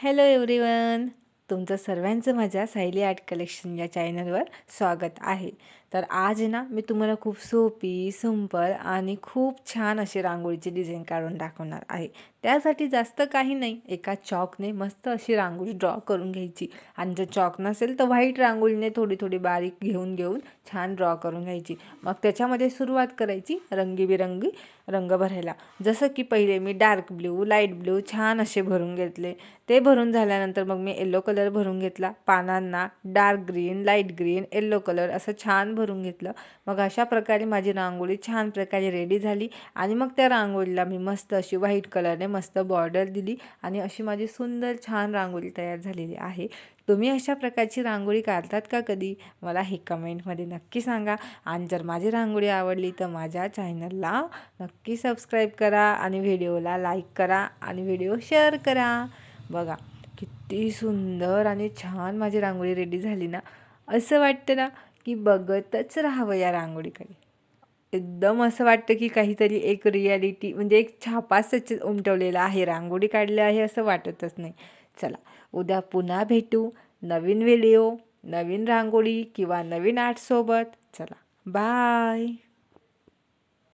Hello everyone, तुमचं सर्वांचं माझ्या सायली आर्ट कलेक्शन या चॅनलवर स्वागत आहे. तर आज ना मी तुम्हाला खूप सोपी, सिंपल आणि खूप छान अशी रांगोळीची डिझाईन काढून दाखवणार आहे. त्यासाठी जास्त काही नाही, एका चॉकने मस्त अशी रांगोळी ड्रॉ करून घ्यायची आणि जर चॉक नसेल तर व्हाईट रांगोळीने थोडी थोडी बारीक घेऊन छान ड्रॉ करून घ्यायची. मग त्याच्यामध्ये सुरुवात करायची रंगीबिरंगी रंग भरायला. जसं की पहिले मी डार्क ब्ल्यू, लाईट ब्ल्यू छान असे भरून घेतले. ते भरून झाल्यानंतर मग मी येलो कलर भरून घेतला. पानांना dark green, light green, yellow colour असं छान भरून घेतलं. मग अशा प्रकारे माझी रांगोळी छान प्रकारे रेडी झाली आणि मग त्या रांगोळीला मी मस्त अशी व्हाईट कलरने मस्त बॉर्डर दिली आणि अशी माझी सुंदर छान रांगोळी तयार झालेली आहे. तुम्ही अशा प्रकारची रांगोळी काढतात का कधी? मला हे कमेंटमध्ये नक्की सांगा. आणि जर माझी रांगोळी आवडली तर माझ्या चॅनलला नक्की सबस्क्राईब करा आणि व्हिडिओला लाईक करा आणि व्हिडिओ शेअर करा. बघा किती सुंदर आणि छान माझी रांगोळी रेडी झाली ना. असं वाटतं ना की बघतच राहावं या रांगोळीकडे. एकदम असं वाटतं की काहीतरी एक रियालिटी म्हणजे एक छापाच त्याच्यात उमटवलेला आहे, रांगोळी काढली आहे असं वाटतच नाही. चला, उद्या पुन्हा भेटू नवीन व्हिडिओ, नवीन रांगोळी किंवा नवीन आर्टसोबत. चला, बाय.